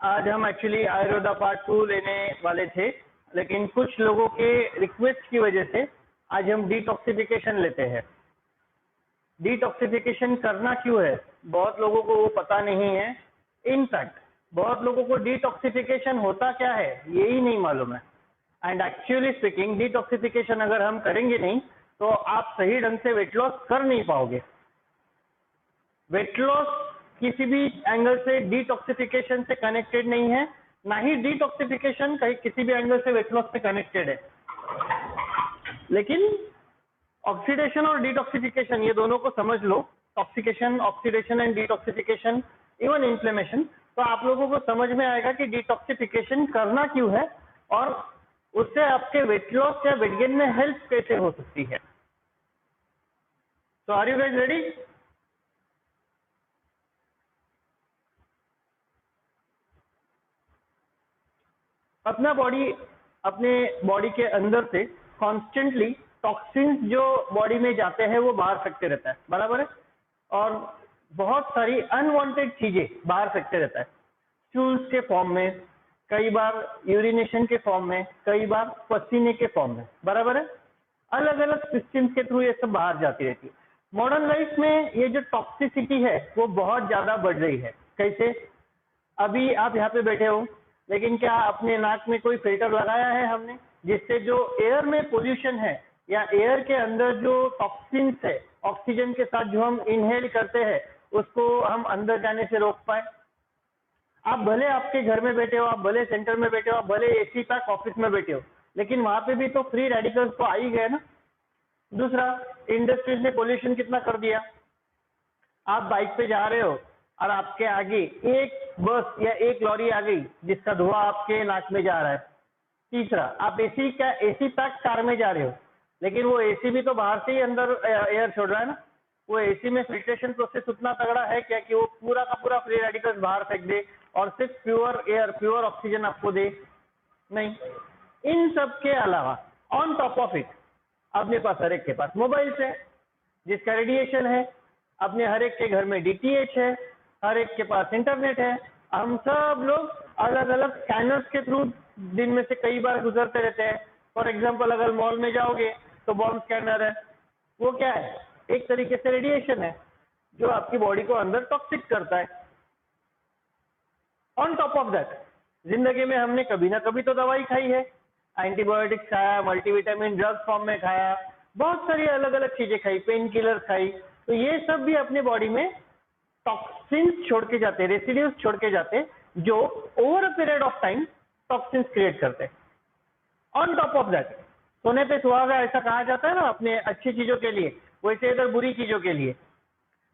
आज हम actually Ayurveda part 2 लेने वाले थे, लेकिन कुछ लोगों के रिक्वेस्ट की वजह से आज हम डिटॉक्सिफिकेशन लेते हैं। डिटॉक्सिफिकेशन करना क्यों है, बहुत लोगों को वो पता नहीं है। इनफैक्ट बहुत लोगों को डिटॉक्सिफिकेशन होता क्या है यही नहीं मालूम है। एंड एक्चुअली स्पीकिंग, डिटॉक्सिफिकेशन अगर हम करेंगे नहीं तो आप सही ढंग से वेट लॉस कर नहीं पाओगे। वेट लॉस किसी भी एंगल से डिटॉक्सिफिकेशन से कनेक्टेड नहीं है, ना ही डिटॉक्सिफिकेशन कहीं किसी भी एंगल से वेट लॉस से कनेक्टेड है। लेकिन ऑक्सीडेशन और डिटॉक्सिफिकेशन ये दोनों को समझ लो, toxication, oxidation and detoxification, even inflammation, तो आप लोगों को समझ में आएगा कि डिटॉक्सिफिकेशन करना क्यों है और उससे आपके वेट लॉस या वेट गेन में हेल्प कैसे हो सकती है। तो आर यू गाइस रेडी? अपने बॉडी के अंदर से कॉन्स्टेंटली टॉक्सिन्स जो बॉडी में जाते हैं वो बाहर फेंकते रहता है, बराबर है। और बहुत सारी अनवांटेड चीजें बाहर फेंकते रहता है, स्टूल्स के फॉर्म में, कई बार यूरिनेशन के फॉर्म में, कई बार पसीने के फॉर्म में, बराबर है। अलग अलग सिस्टम्स के थ्रू ये सब बाहर जाती रहती है। मॉडर्न लाइफ में ये जो टॉक्सिसिटी है वो बहुत ज्यादा बढ़ रही है। कैसे? अभी आप यहाँ पे बैठे हो, लेकिन क्या अपने नाक में कोई फिल्टर लगाया है हमने, जिससे जो एयर में पोल्यूशन है या एयर के अंदर जो टॉक्सिन्स है ऑक्सीजन के साथ जो हम इनहेल करते हैं उसको हम अंदर जाने से रोक पाए। आप भले आपके घर में बैठे हो, आप भले सेंटर में बैठे हो, आप भले एसी पैक ऑफिस में बैठे हो, लेकिन वहां पे भी तो फ्री रेडिकल्स तो आ ही गए ना। दूसरा, इंडस्ट्रीज ने पोल्यूशन कितना कर दिया। आप बाइक पे जा रहे हो और आपके आगे एक बस या एक लॉरी आ गई जिसका धुआं आपके नाक में जा रहा है। तीसरा, आप एसी पैक कार में जा रहे हो, लेकिन वो एसी भी तो बाहर से ही अंदर एयर छोड़ रहा है ना। वो एसी में फिल्ट्रेशन प्रोसेस उतना तगड़ा है क्या कि वो पूरा का पूरा फ्री रेडिकल्स बाहर फेंक दे और सिर्फ प्योर एयर, प्योर ऑक्सीजन आपको दे? नहीं। इन सब के अलावा ऑन टॉप ऑफ इट अपने पास हर एक के पास मोबाइल है जिसका रेडिएशन है, अपने हर एक के घर में डीटीएच है, हर एक के पास इंटरनेट है। हम सब लोग अलग अलग स्कैनर्स के थ्रू दिन में से कई बार गुजरते रहते हैं। फॉर एग्जांपल, अगर मॉल में जाओगे तो बॉम्ब स्कैनर है। वो क्या है? एक तरीके से रेडिएशन है जो आपकी बॉडी को अंदर टॉक्सिक करता है। ऑन टॉप ऑफ दैट, जिंदगी में हमने कभी ना कभी तो दवाई खाई है, एंटीबायोटिक्स खाया, मल्टीविटामिन ड्रग्स फॉर्म में खाया, बहुत सारी अलग अलग चीजें खाई, पेन किलर खाई। तो ये सब भी अपने बॉडी में टॉक्सिन्स छोड़ के जाते हैं, रेसिड्यूज छोड़ के जाते हैं, जो over a period of time toxins create करते हैं। ऑन टॉप ऑफ दैट, सोने पे सुहागा ऐसा कहा जाता है ना अपने अच्छी चीजों के लिए, वैसे इधर बुरी चीजों के लिए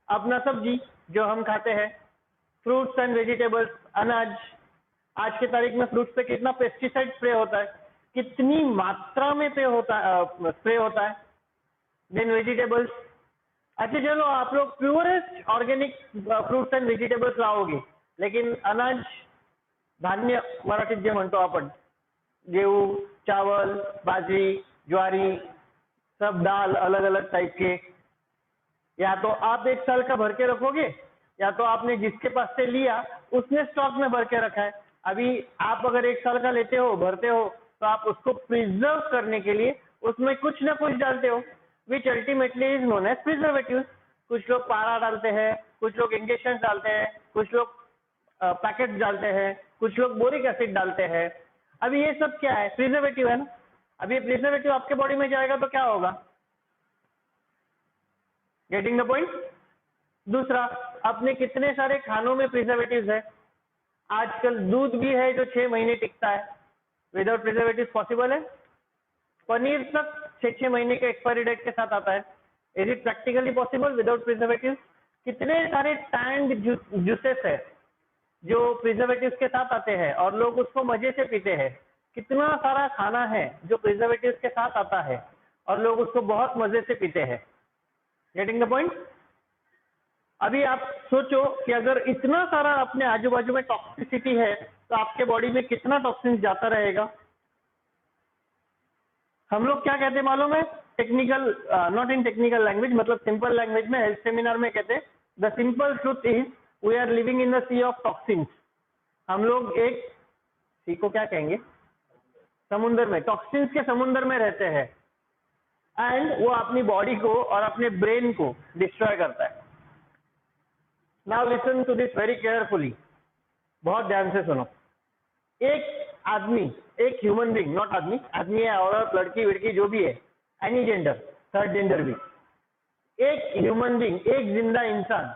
अपना सब्जी जो हम खाते हैं, फ्रूट्स एंड वेजिटेबल्स, अनाज। आज की तारीख में फ्रूट्स पे कितना पेस्टिसाइड स्प्रे होता है, कितनी मात्रा में स्प्रे होता है। देन वेजिटेबल्स, अच्छा चलो आप लोग purest organic fruits and vegetables लाओगे, लेकिन अनाज, धान्य मराठीत जे म्हणतो आपण, गेहूं, चावल, बाजरी, ज्वारी, सब दाल अलग अलग टाइप के, या तो आप एक साल का भर के रखोगे या तो आपने जिसके पास से लिया उसने स्टॉक में भर के रखा है। अभी आप अगर एक साल का लेते हो, भरते हो, तो आप उसको प्रिजर्व करने के लिए उसमें कुछ ना कुछ डालते हो, which ultimately is known as preservative. कुछ लोग पारा डालते हैं, कुछ लोग इंजेक्शन डालते हैं, कुछ लोग पैकेट डालते हैं, कुछ लोग बोरिक एसिड डालते हैं। अभी ये सब क्या है? प्रिजर्वेटिव है ना। अभी प्रिजर्वेटिव आपके बॉडी में जाएगा तो क्या होगा? Getting the point? दूसरा, अपने कितने सारे खानों में प्रिजर्वेटिव्स है। आजकल दूध भी है जो 6 महीने टिकता है, विदाउट प्रिजर्वेटिव पॉसिबल है। पनीर तक 6 महीने के एक्सपायरी डेट के साथ आता है। Is it practically possible without preservative? कितने सारे टैंड जूसेस है जो प्रिजर्वेटिव्स के साथ आते हैं और लोग उसको मजे से पीते हैं। कितना सारा खाना है जो प्रिजर्वेटिव्स के साथ आता है और लोग उसको बहुत मजे से पीते हैं। Getting the point? अभी आप सोचो कि अगर इतना सारा अपने आजू बाजू में टॉक्सिसिटी है तो आपके बॉडी में कितना टॉक्सिन जाता रहेगा। हम लोग क्या कहते हैं मालूम है? Technical, not in technical language, मतलब सिंपल लैंग्वेज में हेल्थ सेमिनार में कहते हैं, the simple truth is we are living in the sea of toxins. हम लोग एक सी को क्या कहेंगे, समुंदर में, टॉक्सिन्स के समुंदर में रहते हैं, एंड वो अपनी बॉडी को और अपने ब्रेन को डिस्ट्रॉय करता है। Now listen to this very carefully, बहुत ध्यान से सुनो। एक आदमी, एक ह्यूमन बीइंग, नॉट आदमी, आदमी है औरत लड़की विड़की जो भी है, एनी जेंडर, थर्ड जेंडर भी, एक ह्यूमन बीइंग, एक जिंदा इंसान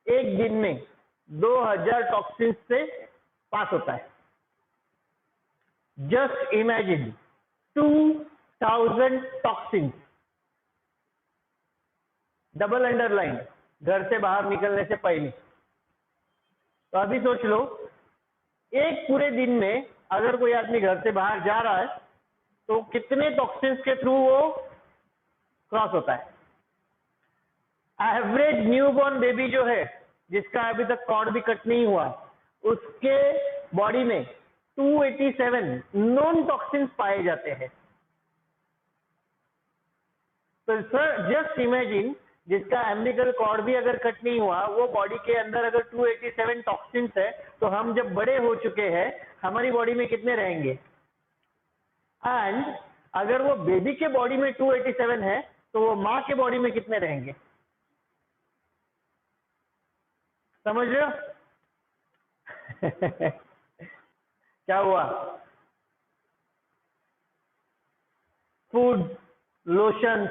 एक दिन में 2000 टॉक्सिन्स से पास होता है। Just imagine 2000 toxins, double underline, घर से बाहर निकलने से पहले। तो अभी सोच लो, एक पूरे दिन में अगर कोई आदमी घर से बाहर जा रहा है तो कितने टॉक्सिन्स के थ्रू वो क्रॉस होता है। एवरेज न्यूबॉर्न बेबी जो है, जिसका अभी तक कॉर्ड भी कट नहीं हुआ, उसके बॉडी में 287 नॉन टॉक्सिन्स पाए जाते हैं। तो सर जस्ट इमेजिन, जिसका एम्बिलिकल कॉर्ड भी अगर कट नहीं हुआ, वो बॉडी के अंदर अगर 287 टॉक्सिन्स है, तो हम जब बड़े हो चुके हैं हमारी बॉडी में कितने रहेंगे। एंड अगर वो बेबी के बॉडी में 287 है तो वो माँ के बॉडी में कितने रहेंगे, समझ रहे हो? क्या हुआ? Food, lotion,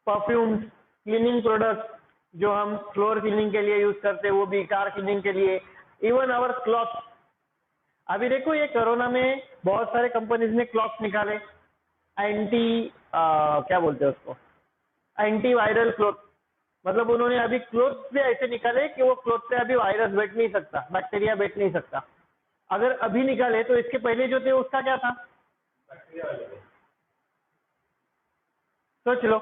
perfumes, cleaning products जो हम फ्लोर क्लीनिंग के लिए यूज करते हैं, वो भी कार क्लीनिंग के लिए, इवन आवर क्लॉथ। अभी देखो ये कोरोना में बहुत सारे कंपनीज ने क्लॉथ निकाले, क्या बोलते हैं उसको, एंटी वायरल क्लॉथ। मतलब उन्होंने अभी क्लॉथ भी ऐसे निकाले कि वो क्लॉथ पे अभी वायरस बैठ नहीं सकता, बैक्टीरिया बैठ नहीं सकता। अगर अभी निकाले तो इसके पहले जो थे उसका क्या था, सोच लो।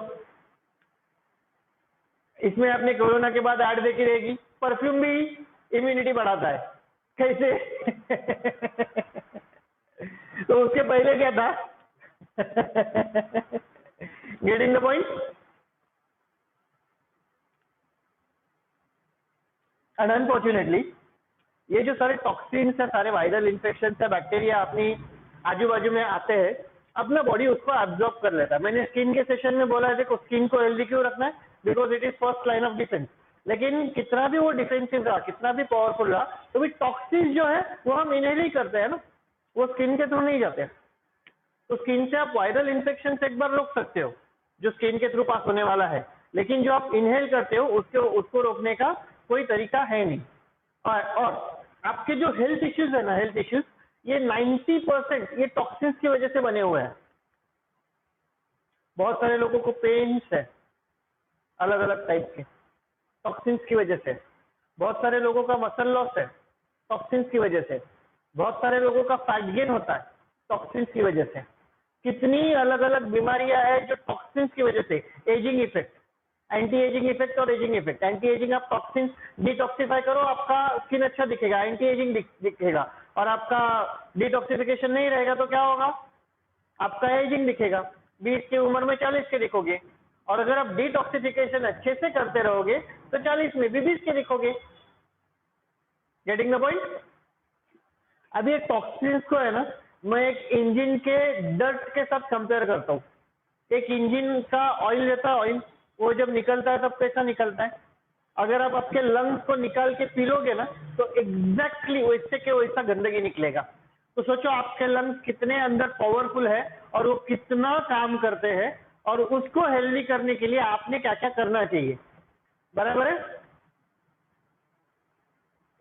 इसमें आपने कोरोना के बाद ऐड देखी रहेगी, परफ्यूम भी इम्यूनिटी बढ़ाता है, कैसे? तो उसके पहले क्या था? Getting the point? And unfortunately ये जो सारे टॉक्सिन्स है, सारे वायरल इन्फेक्शन है, बैक्टीरिया अपनी आजू बाजू में आते हैं, अपना बॉडी उसको एब्जॉर्ब कर लेता है। मैंने स्किन के सेशन में बोला है, देखो स्किन को हेल्दी क्यों रखना है, because it is first line of defence. लेकिन कितना भी वो डिफेंसिव रहा, कितना भी पावरफुल रहा, तो भी टॉक्सिन्स जो है वो हम इनहेल ही करते हैं ना, वो स्किन के थ्रू नहीं जाते। तो स्किन से आप वायरल इन्फेक्शन से एक बार रोक सकते हो, जो स्किन के थ्रू पास होने वाला है, लेकिन जो आप इनहेल करते हो उसको रोकने का कोई तरीका है नहीं। और आपके जो हेल्थ इश्यूज है ना, हेल्थ इश्यूज, ये 90% ये टॉक्सिन्स की वजह से बने हुए हैं। बहुत सारे लोगों को पेन्स है अलग अलग टाइप के, टॉक्सिन्स की वजह से। बहुत सारे लोगों का मसल लॉस है टॉक्सिन्स की वजह से। बहुत सारे लोगों का फैट गेन होता है टॉक्सिन्स की वजह से। कितनी अलग अलग बीमारियां हैं जो टॉक्सिन्स की वजह से। Ageing effect, anti ageing effect और एजिंग इफेक्ट। एंटी एजिंग, आप टॉक्सिन डिटॉक्सिफाई करो, आपका स्किन अच्छा दिखेगा, एंटी एजिंग दिखेगा। और आपका डिटॉक्सिफिकेशन नहीं रहेगा तो क्या होगा, आपका एजिंग दिखेगा, 20 की उम्र में 40 के दिखोगे। और अगर आप डिटॉक्सिफिकेशन अच्छे से करते रहोगे तो 40 में भी 20 के दिखोगे। Getting the point? अभी एक टॉक्सिन्स को है ना, मैं एक इंजन के डर्ट के साथ कंपेयर करता हूँ। एक इंजन का ऑयल रहता है, ऑयल वो जब निकलता है तब कैसा निकलता है। अगर आप आपके लंग्स को निकाल के पी लोगे ना तो एग्जैक्टली वैसे के वैसा गंदगी निकलेगा। तो सोचो आपके लंग्स कितने अंदर पावरफुल है और वो कितना काम करते हैं, और उसको हेल्दी करने के लिए आपने क्या क्या करना चाहिए, बराबर है?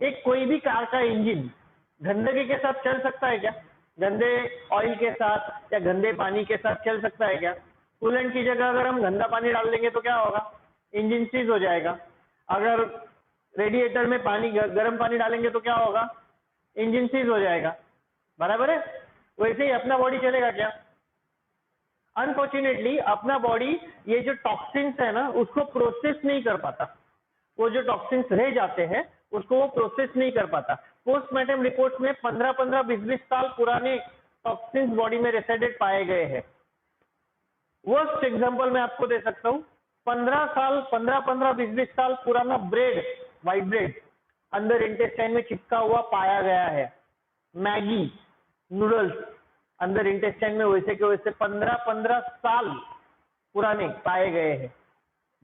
एक कोई भी कार का इंजन गंदगी के साथ चल सकता है क्या? गंदे ऑयल के साथ या गंदे पानी के साथ चल सकता है क्या? कूलेंट की जगह अगर हम गंदा पानी डाल देंगे तो क्या होगा, इंजन सीज हो जाएगा। अगर रेडिएटर में पानी गर्म पानी डालेंगे तो क्या होगा, इंजन सीज हो जाएगा, बराबर है? वैसे ही अपना बॉडी चलेगा क्या? अनफॉर्चुनेटली अपना बॉडी ये जो टॉक्सिन्स है ना उसको प्रोसेस नहीं कर पाता। वो जो टॉक्सिन्स रह जाते हैं उसको वो प्रोसेस नहीं कर पाता। पोस्टमार्टम रिपोर्ट्स में 15-15, 20-20 साल पुराने टॉक्सिन्स बॉडी में रेसिडेंट पाए गए हैं। वर्स्ट एग्जांपल मैं आपको दे सकता हूँ, 15 साल 20-20 साल पुराना ब्रेड, व्हाइट ब्रेड अंदर इंटेस्टाइन में चिपका हुआ पाया गया है। मैगी नूडल्स अंदर इंटेस्टाइन में वैसे के वैसे 15-15 साल पुराने पाए गए हैं।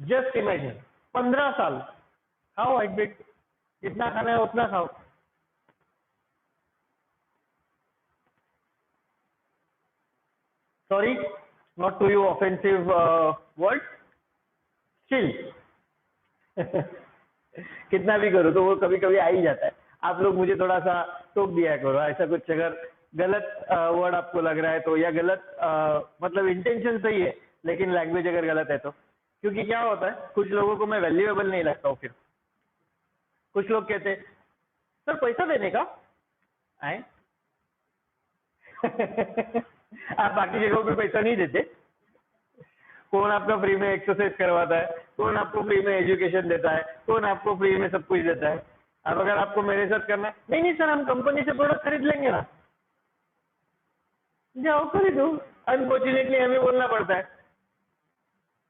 जस्ट इमेजिन 15 साल। खाओ हाइब्रिड, जितना खाना है उतना खाओ। Sorry, not to you offensive word, still कितना भी करो तो वो कभी कभी आ ही जाता है। आप लोग मुझे थोड़ा सा टोक दिया करो, ऐसा कुछ अगर गलत वर्ड आपको लग रहा है तो, या गलत मतलब इंटेंशन सही है लेकिन लैंग्वेज अगर गलत है तो। क्योंकि क्या होता है, कुछ लोगों को मैं वैल्यूएबल नहीं लगता हूँ। फिर कुछ लोग कहते हैं सर पैसा देने का आए आप बाकी जगहों पे पैसा नहीं देते। कौन आपका फ्री में एक्सरसाइज करवाता है, कौन आपको फ्री में एजुकेशन देता है, कौन आपको फ्री में सब कुछ देता है। अब अगर आपको मेरे साथ करना है, नहीं नहीं सर हम कंपनी से प्रोडक्ट खरीद लेंगे ना, जाओ खरीदो। अनफॉर्चुनेटली हमें बोलना पड़ता है,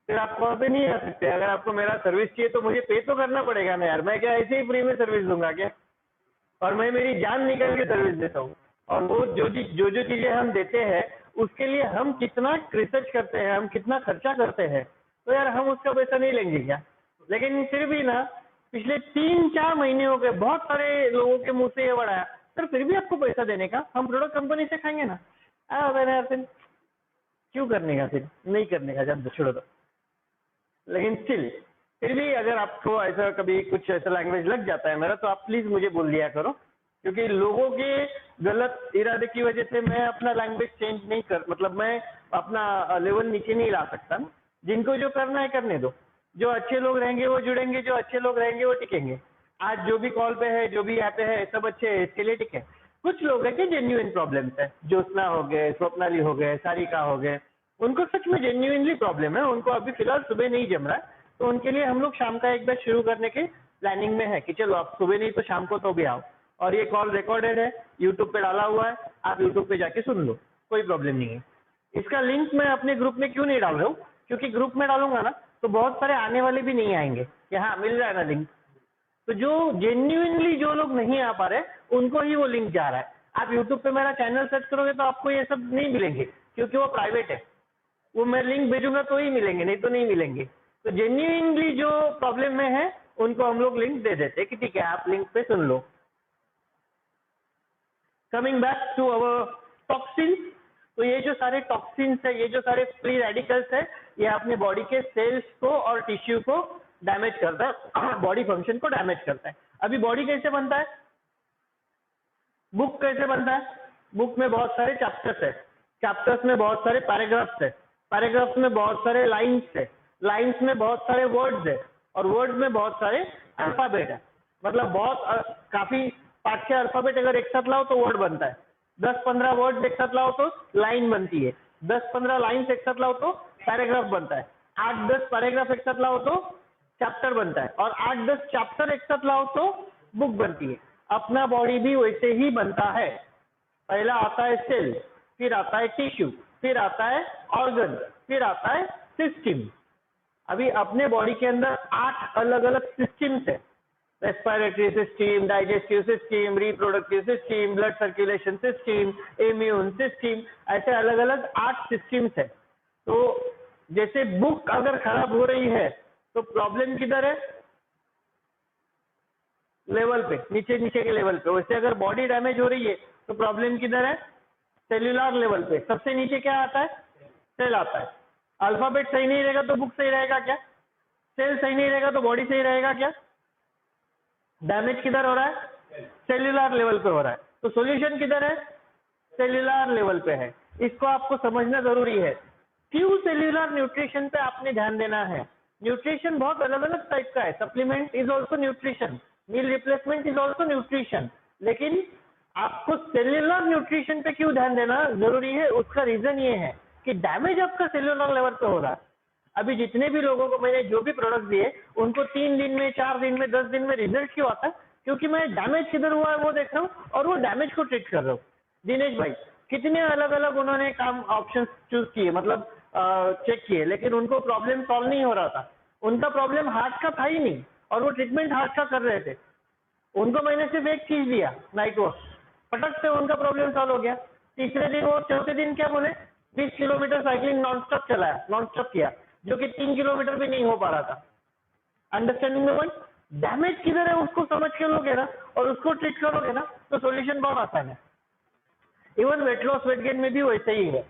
फिर आप वहाँ पे नहीं आ सकते। अगर आपको मेरा सर्विस चाहिए तो मुझे पे तो करना पड़ेगा ना यार, मैं क्या ऐसे ही फ्री में सर्विस दूंगा क्या? और मैं मेरी जान निकल के सर्विस देता हूँ। और वो जो जो चीजें हम देते हैं उसके लिए हम कितना रिसर्च करते हैं, हम कितना खर्चा करते हैं, तो यार हम उसका पैसा नहीं लेंगे क्या? लेकिन फिर भी ना, पिछले 3-4 महीने हो गए, बहुत सारे लोगों के मुंह से ये वर्ड आया, सर फिर भी आपको पैसा देने का, हम प्रोडक्ट कंपनी से खाएंगे ना। मैंने यार फिर क्यों करने का, फिर नहीं करने का, जब छोड़ो तो। लेकिन स्टिल फिर भी अगर आपको ऐसा कभी कुछ ऐसा लैंग्वेज लग जाता है मेरा, तो आप प्लीज मुझे बोल दिया करो, क्योंकि लोगों के गलत इरादे की वजह से मैं अपना लैंग्वेज चेंज नहीं कर, मतलब मैं अपना लेवल नीचे नहीं ला सकता। जिनको जो करना है करने दो, जो अच्छे लोग रहेंगे वो जुड़ेंगे, जो अच्छे लोग रहेंगे वो टिकेंगे। आज जो भी कॉल पे है, जो भी यहाँ पे है, सब अच्छे है, इसके लिए टिके। कुछ लोग हैं कि जेन्युइन प्रॉब्लम्स है, ज्योत्सना हो गए, स्वप्नाली हो गए, सारिका हो गए, उनको सच में जेन्युइनली प्रॉब्लम है, उनको अभी फिलहाल सुबह नहीं जम रहा है, तो उनके लिए हम लोग शाम का एक बैच शुरू करने के प्लानिंग में है कि चलो आप सुबह नहीं तो शाम को तो भी आओ। और ये कॉल रिकॉर्डेड है, यूट्यूब पे डाला हुआ है, आप यूट्यूब पे जाके सुन लो, कोई प्रॉब्लम नहीं है। इसका लिंक मैं अपने ग्रुप में क्यों नहीं डाल रहा हूँ, क्योंकि ग्रुप में डालूंगा ना तो बहुत सारे आने वाले भी नहीं आएंगे कि हाँ मिल रहा है ना लिंक। तो जो जेन्युइनली जो लोग नहीं आ पा रहे उनको ही वो लिंक जा रहा है। आप यूट्यूब पे मेरा चैनल सर्च करोगे तो आपको ये सब नहीं मिलेंगे, क्योंकि वो प्राइवेट है। वो मैं लिंक भेजूंगा तो ही मिलेंगे, नहीं तो नहीं मिलेंगे। तो जेन्युइनली जो प्रॉब्लम में है उनको हम लोग लिंक दे देते कि ठीक है आप लिंक पे सुन लो। Coming back to our toxins, तो ये जो सारे टॉक्सिन्स है, ये जो सारे फ्री रेडिकल्स है, ये अपने बॉडी के सेल्स को और टिश्यू को डैमेज करता है, बॉडी फंक्शन को डैमेज करता है। अभी बॉडी कैसे बनता है, बुक कैसे बनता है? बुक में बहुत सारे चैप्टर्स है, चैप्टर्स में बहुत सारे पैराग्राफ्स है, पैराग्राफ्स में बहुत सारे लाइन्स है, लाइन्स में बहुत सारे वर्ड्स है, और वर्ड्स में बहुत सारे अल्फाबेट है। मतलब बहुत काफी 5-6 अल्फाबेट अगर एक साथ लाओ तो वर्ड बनता है, 10-15 वर्ड्स एक साथ लाओ तो लाइन बनती है, 10-15 लाइन्स एक साथ लाओ तो पैराग्राफ बनता है, 8-10 पैराग्राफ एक साथ लाओ तो चैप्टर बनता है, और 8-10 चैप्टर एक साथ लाओ तो बुक बनती है। अपना बॉडी भी वैसे ही बनता है। पहला आता है सेल, फिर आता है टिश्यू, फिर आता है ऑर्गन, फिर आता है सिस्टम। अभी अपने बॉडी के अंदर 8 अलग अलग सिस्टम्स है, respiratory system, digestive system, reproductive system, blood circulation system, immune system, ऐसे अलग अलग 8 सिस्टम्स है। तो जैसे बुक अगर खराब हो रही है तो प्रॉब्लम किधर है? लेवल पे, नीचे नीचे के लेवल पे। वैसे अगर बॉडी डैमेज हो रही है तो प्रॉब्लम किधर है? सेल्यूलर लेवल पे। सबसे नीचे क्या आता है? सेल आता है। अल्फाबेट सही नहीं रहेगा तो बुक सही रहेगा क्या? सेल सही नहीं रहेगा तो बॉडी सही रहेगा क्या? डैमेज किधर हो रहा है? सेल्यूलर लेवल पे हो रहा है। तो सॉल्यूशन किधर है? सेल्यूलर लेवल पे है। इसको आपको समझना जरूरी है। फ्यू सेल्यूलर न्यूट्रिशन पे आपने ध्यान देना है। न्यूट्रिशन बहुत अलग अलग टाइप का है। Supplement is also nutrition, meal replacement is also nutrition, लेकिन आपको सेल्यूलर न्यूट्रिशन पे क्यों ध्यान देना जरूरी है? उसका रीजन ये है कि डैमेज आपका सेल्यूलर लेवल पे हो रहा है। अभी जितने भी लोगों को मैंने जो भी प्रोडक्ट दिए उनको 3 दिन में, 4 दिन में, 10 दिन में रिजल्ट क्यों आता है? क्योंकि मैं डैमेज किधर हुआ है वो देख रहा हूँ और वो डैमेज को ट्रीट कर रहा हूँ। दिनेश भाई कितने अलग अलग उन्होंने काम ऑप्शंस चूज किए, मतलब चेक किए, लेकिन उनको प्रॉब्लम सॉल्व नहीं हो रहा था। उनका प्रॉब्लम हार्ट का था ही नहीं और वो ट्रीटमेंट हार्ट का कर रहे थे। उनको मैंने सिर्फ एक चीज दिया, नाइट वॉक, पटक से उनका प्रॉब्लम सॉल्व हो गया। तीसरे दिन वो चौथे दिन क्या बोले, 20 किलोमीटर साइकिलिंग नॉन स्टॉप चलाया, नॉन स्टॉप किया, जो कि 3 किलोमीटर भी नहीं हो पा रहा था। अंडरस्टैंडिंग में पॉइंट, डैमेज किधर है उसको समझ के लोगे ना और उसको ट्रीट करोगे ना तो सॉल्यूशन बहुत आसान है। Even weight loss weight gain में भी वैसे ही है।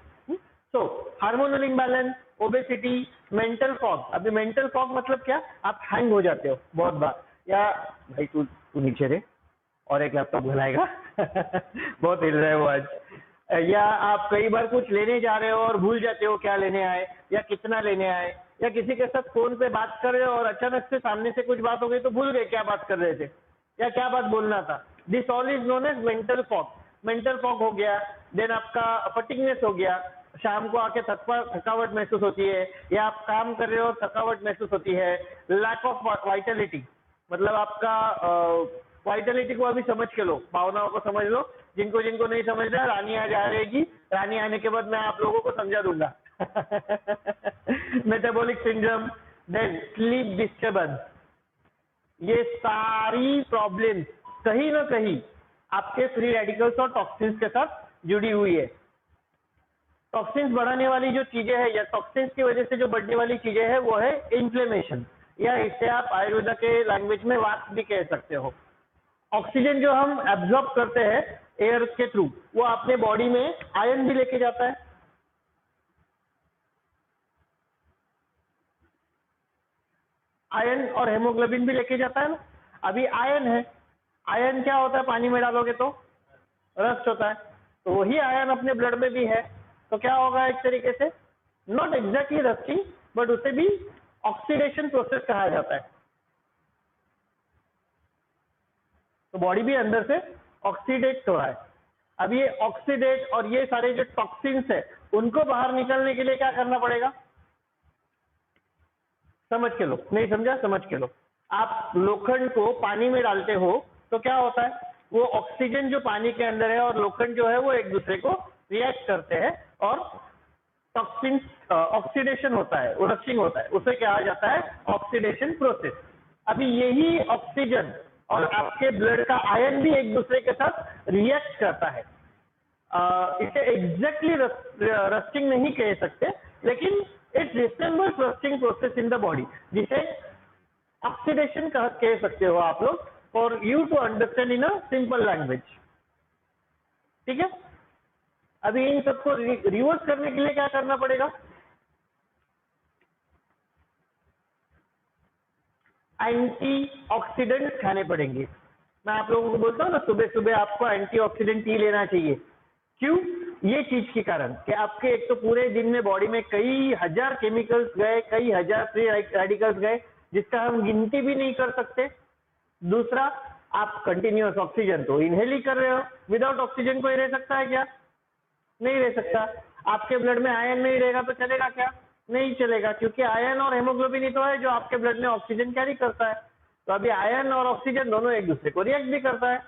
So hormonal imbalance, obesity, mental fog. अभी मेंटल फॉग मतलब क्या, आप हैंग हो जाते हो बहुत बार, या भाई तू नीचे रे और एक लैपटॉप बनाएगा बहुत हिल रहा है वो आज। या आप कई बार कुछ लेने जा रहे हो और भूल जाते हो क्या लेने आए या कितना लेने आए, या किसी के साथ फोन पे बात कर रहे हो और अचानक से सामने से कुछ बात हो गई तो भूल गए क्या बात कर रहे थे या क्या बात बोलना था। This all is known as mental fog. Mental fog हो गया, देन आपका फटिगनेस हो गया, शाम को आके थकावट महसूस होती है, या आप काम कर रहे हो थकावट महसूस होती है। लैक ऑफ वाइटलिटी, मतलब आपका वाइटलिटी को अभी समझ के लो, भावनाओं को समझ लो। जिनको जिनको नहीं समझ रहा, रानी आज आ जाएगी, रानी आने के बाद मैं आप लोगों को समझा दूंगा। Metabolic syndrome, then sleep disturbance, ये सारी प्रॉब्लम्स कहीं ना कहीं आपके फ्री रेडिकल्स और टॉक्सिन्स के साथ जुड़ी हुई है। टॉक्सिन्स बढ़ाने वाली जो चीजें हैं या टॉक्सिन्स की वजह से जो बढ़ने वाली चीजें हैं वो है इन्फ्लेमेशन, या इसे आप आयुर्वेदा के लैंग्वेज में वात भी कह सकते हो। ऑक्सीजन जो हम एब्जॉर्ब करते हैं एयर के थ्रू, वो अपने बॉडी में आयन भी लेके जाता है। आयन और हेमोग्लोबिन भी लेके जाता है ना। अभी आयन है, आयन क्या होता है, पानी में डालोगे तो रस्ट होता है, तो वही आयन अपने ब्लड में भी है, तो क्या होगा, एक तरीके से नॉट एग्जैक्टली रस्टिंग बट उसे भी ऑक्सीडेशन प्रोसेस कहा जाता है। तो बॉडी भी अंदर से ऑक्सीडेट हो रहा है। अब ये ऑक्सीडेट और ये सारे जो टॉक्सिन्स है उनको बाहर निकलने के लिए क्या करना पड़ेगा, समझ के लो, नहीं समझा समझ के लो। आप लोखंड को पानी में डालते हो तो क्या होता है, वो ऑक्सीजन जो पानी के अंदर है और लोखंड जो है वो एक दूसरे को रिएक्ट करते हैं और टॉक्सिन ऑक्सीडेशन होता है, रस्टिंग होता है, उसे कहा जाता है ऑक्सीडेशन प्रोसेस। अभी यही ऑक्सीजन और आपके ब्लड का आयन भी एक दूसरे के साथ रिएक्ट करता है। इसे एग्जैक्टली रस्टिंग नहीं कह सकते, लेकिन it resembles rusting process in the body, जिसे ऑक्सीडेशन कह सकते हो आप लोग, for you to understand in a simple language. ठीक है, अभी इन सबको रिवर्स करने के लिए क्या करना पड़ेगा, एंटीऑक्सीडेंट खाने पड़ेंगे। मैं आप लोगों को बोलता हूँ ना, सुबह सुबह आपको एंटीऑक्सीडेंट टी लेना चाहिए। क्यों, ये चीज के कारण कि आपके एक तो पूरे दिन में बॉडी में कई हजार केमिकल्स गए, कई हजार फ्री रेडिकल्स गए, जिसका हम गिनती भी नहीं कर सकते। दूसरा, आप कंटिन्यूअस ऑक्सीजन तो इनहेल ही कर रहे हो, विदाउट ऑक्सीजन कोई रह सकता है क्या, नहीं रह सकता। आपके ब्लड में आयन नहीं रहेगा तो चलेगा क्या, नहीं चलेगा, क्योंकि आयन और हेमोग्लोबिन ही तो है जो आपके ब्लड में ऑक्सीजन कैरी करता है। तो अभी आयन और ऑक्सीजन दोनों एक दूसरे को रिएक्ट भी करता है।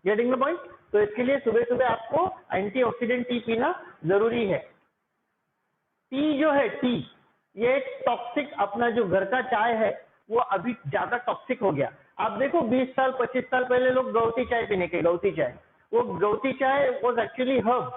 Getting the point. तो इसके लिए सुबह सुबह आपको एंटीऑक्सीडेंट टी पीना जरूरी है। टी जो है, टी ये टॉक्सिक, अपना जो घर का चाय है वो अभी ज्यादा टॉक्सिक हो गया। आप देखो 20 साल 25 साल पहले लोग गौती चाय पीने के, गौती चाय, वो गौती चाय वॉज एक्चुअली हर्ब।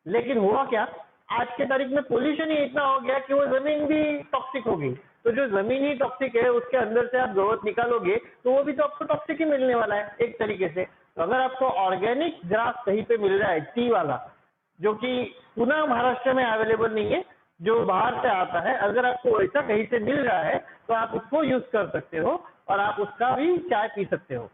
लेकिन हुआ क्या, आज के तारीख में पोल्यूशन ही इतना हो गया कि वो जमीन भी टॉक्सिक हो गई। तो जो जमीन ही टॉक्सिक है उसके अंदर से आप गवत निकालोगे तो वो भी तो आपको टॉक्सिक ही मिलने वाला है एक तरीके से। तो अगर आपको ऑर्गेनिक ग्रास कहीं पे मिल रहा है टी वाला, जो कि पुनः महाराष्ट्र में अवेलेबल नहीं है, जो बाहर से आता है, अगर आपको ऐसा कहीं से मिल रहा है तो आप उसको यूज कर सकते हो और आप उसका भी चाय पी सकते हो।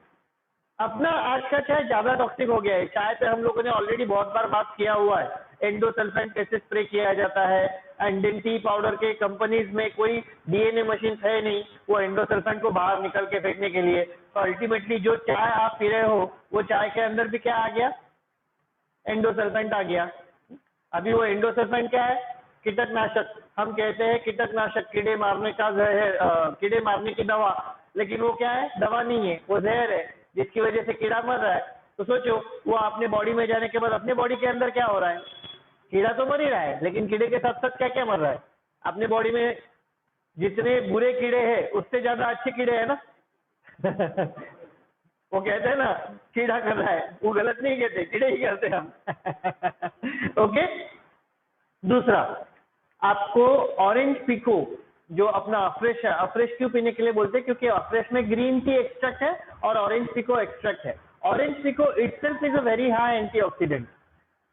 अपना आज का चाय ज्यादा टॉक्सिक हो गया है। चाय पे हम लोगों ने ऑलरेडी बहुत बार बात किया हुआ है, एंडोसल्फान कैसे स्प्रे किया जाता है, एंड टी पाउडर के कंपनीज में कोई डीएनए मशीन है नहीं वो एंडोसल्फान को बाहर निकल के फेंकने के लिए। तो अल्टीमेटली जो चाय आप पी रहे हो वो चाय के अंदर भी क्या आ गया, एंडोसल्फान आ गया। अभी वो एंडोसल्फान क्या है, कीटकनाशक। हम कहते हैं कीटकनाशक, कीड़े मारने का जहर, कीड़े मारने की दवा, लेकिन वो क्या है, दवा नहीं है, वो जहर है जिसकी वजह से कीड़ा मर रहा है। तो सोचो वो अपने बॉडी में जाने के बाद अपने बॉडी के अंदर क्या हो रहा है, कीड़ा तो मर ही रहा है, लेकिन कीड़े के साथ साथ क्या क्या मर रहा है अपने बॉडी में। जितने बुरे कीड़े हैं उससे ज्यादा अच्छे कीड़े हैं ना। वो कहते हैं ना कीड़ा कर रहा है, वो गलत नहीं कहते, कीड़े ही करते हम। ओके। दूसरा, आपको ऑरेंज पिको जो अपना अफ्रेश है, अफ्रेश क्यों पीने के लिए बोलते हैं? क्योंकि अफ्रेश में ग्रीन टी एक्सट्रैक्ट है और ऑरेंज पिको एक्सट्रैक्ट है। Orange pekoe itself is a very high antioxidant.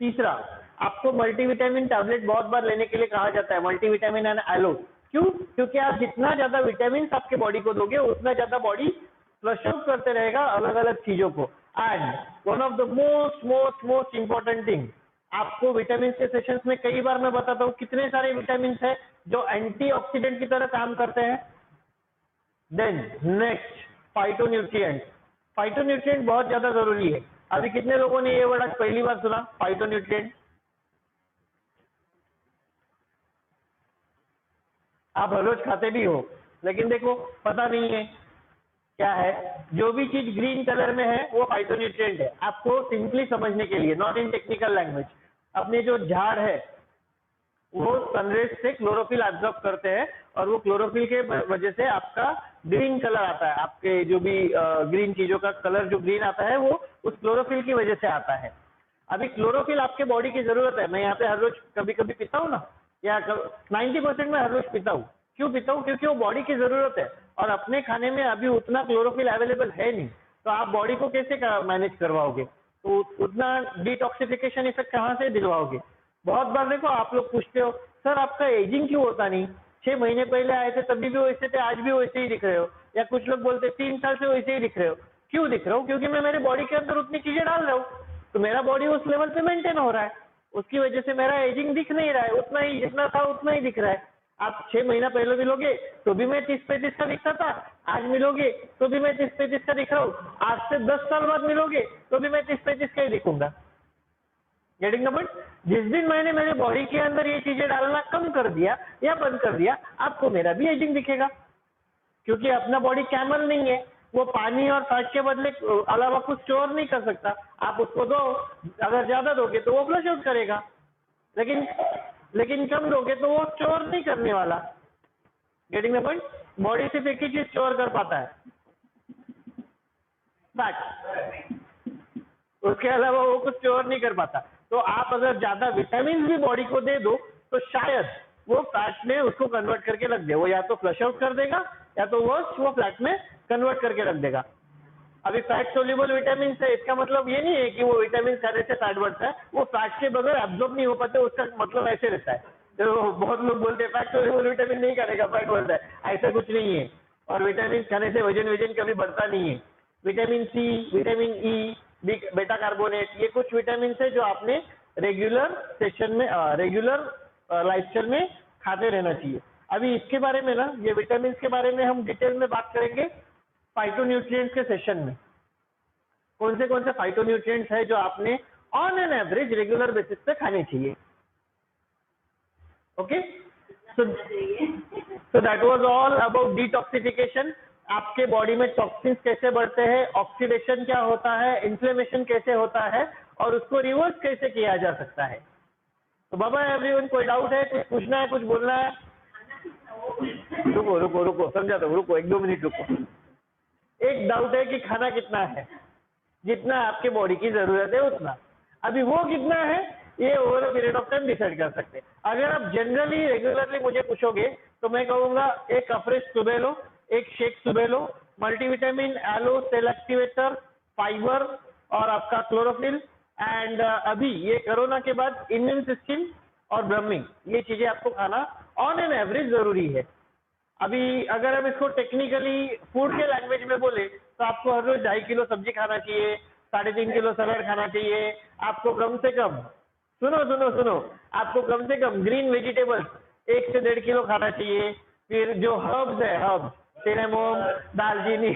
तीसरा, आपको मल्टीविटामिन टैबलेट बहुत बार लेने के लिए कहा जाता है, मल्टीविटामिन एंड एलो। क्यों? क्योंकि आप जितना ज्यादा विटामिन आपके बॉडी को दोगे उतना ज्यादा बॉडी फ्लश आउट करते रहेगा अलग अलग चीजों को। And one of the most most most important thing, आपको विटामिन के सेशंस में कई बार मैं बताता हूँ कितने सारे विटामिन है जो एंटीऑक्सीडेंट की तरह काम करते हैं। Then next, phytonutrient. फाइटोन्यूट्रिएंट बहुत ज्यादा जरूरी है। अभी कितने लोगों ने ये वर्ड आज पहली बार सुना, फाइटोन्यूट्रिएंट? आप हर रोज खाते भी हो, लेकिन देखो पता नहीं है क्या है। जो भी चीज ग्रीन कलर में है वो फाइटोन्यूट्रिएंट है। आपको सिंपली समझने के लिए, नॉट इन टेक्निकल लैंग्वेज, अपने जो झाड़ है वो सनरेज से क्लोरोफिल एब्जॉर्ब करते हैं और वो क्लोरोफिल के वजह से आपका ग्रीन कलर आता है। आपके जो भी ग्रीन चीजों का कलर जो ग्रीन आता है वो उस क्लोरोफिल की वजह से आता है। अभी क्लोरोफिल आपके बॉडी की जरूरत है। मैं यहाँ पे हर रोज कभी कभी पीता हूँ ना, या 90% में हर रोज पीता हूँ। क्यों पीता हूँ? क्योंकि वो बॉडी की जरूरत है और अपने खाने में अभी उतना क्लोरोफिल अवेलेबल है नहीं, तो आप बॉडी को कैसे मैनेज करवाओगे? तो उतना डिटॉक्सिफिकेशन इफेक्ट कहाँ से दिलवाओगे? बहुत बार देखो आप लोग पूछते हो सर आपका एजिंग क्यों होता नहीं, 6 महीने पहले आए थे तभी भी वैसे थे, आज भी वैसे ही दिख रहे हो। या कुछ लोग बोलते 3 साल से वैसे ही दिख रहे हो। क्यों दिख रहा हूँ? क्योंकि मैं मेरे बॉडी के अंदर उतनी चीजें डाल रहा हूँ, तो मेरा बॉडी उस लेवल पे मेंटेन हो रहा है, उसकी वजह से मेरा एजिंग दिख नहीं रहा है, उतना ही जितना था उतना ही दिख रहा है। आप 6 महीना पहले मिलोगे तो भी मैं 30-35 का दिखता था, आज मिलोगे तो भी मैं 30-35 का दिख रहा हूँ, आज से 10 साल बाद मिलोगे तो भी मैं 30-35 का ही दिखूंगा। Getting the point? जिस दिन मैंने मेरे बॉडी के अंदर ये चीजें डालना कम कर दिया या बंद कर दिया, आपको मेरा भी एजिंग दिखेगा। क्योंकि अपना बॉडी कैमल नहीं है, वो पानी और फैट के बदले अलावा कुछ स्टोर नहीं कर सकता। आप उसको दो, अगर ज्यादा दोगे तो वो फ्लश आउट करेगा, लेकिन लेकिन कम दोगे तो वो स्टोर नहीं करने वाला। Getting the point? बॉडी सिर्फ एक ही चीज स्टोर कर पाता है, फैट। उसके अलावा वो कुछ स्टोर नहीं कर पाता। तो आप अगर ज्यादा विटामिन भी बॉडी को दे दो तो शायद वो फैट में उसको कन्वर्ट करके रख दे। वो या तो फ्लश आउट कर देगा या तो वो फ्लैट में कन्वर्ट करके रख देगा। अभी फैट सोल्यूबल विटामिन है, इसका मतलब ये नहीं है कि वो विटामिन खाने से फैट बढ़ता है, वो फैट के बगैर एब्जॉर्ब नहीं हो पाते, उसका मतलब ऐसे रहता है। तो बहुत लोग बोलते हैं फैट सोल्यूबल विटामिन नहीं खाने का फैट बढ़ता है, ऐसा कुछ नहीं है। और विटामिन खाने से वजन वजन कभी बढ़ता नहीं है। विटामिन सी, विटामिन ई, बेटा कार्बोनेट, ये कुछ विटामिन है जो आपने रेगुलर सेशन में, रेगुलर लाइफस्टाइल में खाते रहना चाहिए। अभी इसके बारे में ना, ये विटामिन के बारे में हम डिटेल में बात करेंगे फाइटोन्यूट्रिएंट्स के सेशन में। कौन से फाइटोन्यूट्रिएंट्स है जो आपने on an average regular basis पे खाने चाहिए। Okay, so that was all about detoxification. आपके बॉडी में टॉक्सिन्स कैसे बढ़ते हैं, ऑक्सीडेशन क्या होता है, इन्फ्लेमेशन कैसे होता है और उसको रिवर्स कैसे किया जा सकता है। तो बाबा एवरीवन, कोई डाउट है, कुछ पूछना है, कुछ बोलना है? रुको रुको रुको, समझा दो, रुको 1-2 मिनट रुको। एक डाउट है कि खाना कितना है, जितना आपके बॉडी की जरूरत है उतना। अभी वो कितना है ये over a period of time decide कर सकते हैं। अगर आप जनरली रेगुलरली मुझे पूछोगे तो मैं कहूंगा एक अफ्रेश सुबह लो, एक शेक सुबह लो, multivitamin, aloe, cell activator, fibre और आपका क्लोरोफिल। एंड अभी ये कोरोना के बाद इम्यून सिस्टम और ब्रह्मी, ये चीजें आपको खाना ऑन एन एवरेज जरूरी है। अभी अगर हम इसको टेक्निकली फूड के लैंग्वेज में बोले तो आपको हर रोज 2.5 किलो सब्जी खाना चाहिए, 3.5 किलो सलाद खाना चाहिए। आपको कम से कम, सुनो सुनो सुनो, आपको कम से कम ग्रीन वेजिटेबल्स 1 से 1.5 किलो खाना चाहिए। फिर जो हर्ब्स है, हर्ब्स, सिनेमोम, दालचीनी,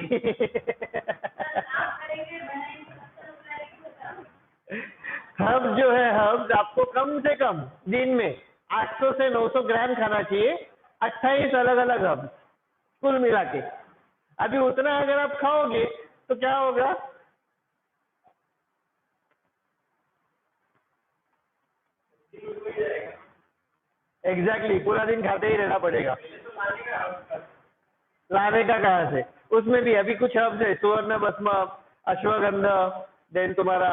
हर्ब्स जो है, हर्ब्स आपको कम से कम दिन में 800 से 900 ग्राम खाना चाहिए। 28 अलग अलग हर्ब्स कुल मिला के। अभी उतना अगर आप खाओगे तो क्या होगा? एग्जैक्टली, पूरा दिन खाते ही रहना पड़ेगा। लाने का कहाँ से? उसमें भी अभी कुछ हर्ब्स है, सुवर्ण भस्म, अश्वगंधा, देन तुम्हारा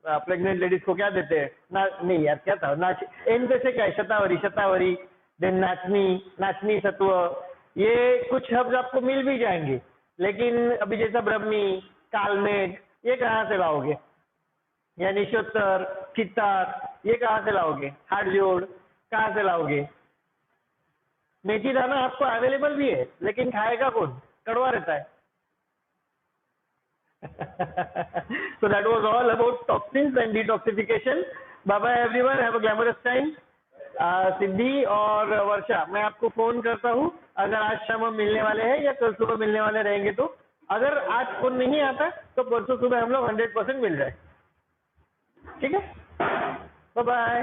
प्रेग्नेंट लेडीज को क्या देते हैं ना, नहीं यार क्या था, नाच इन से क्या है, शतावरी, शतावरी, देन नाचनी, नाचनी सत्व, ये कुछ शब्द आपको मिल भी जाएंगे, लेकिन अभी जैसा ब्रह्मी, कालमेघ, ये कहाँ से लाओगे, या निशोत्तर, चित्तार, ये कहाँ से लाओगे, हाथ जोड़ कहाँ से लाओगे। मेथी दाना आपको अवेलेबल भी है, लेकिन खाएगा कौन, कड़वा रहता है। So that was all about toxins and detoxification. Bye bye everyone, have a glamorous time. सिद्धि और वर्षा, मैं आपको फोन करता हूँ अगर आज शाम हम मिलने वाले हैं या कल सुबह मिलने वाले रहेंगे, तो अगर आज फोन नहीं आता तो परसों सुबह हम लोग 100% मिल जाए, ठीक है। Bye bye.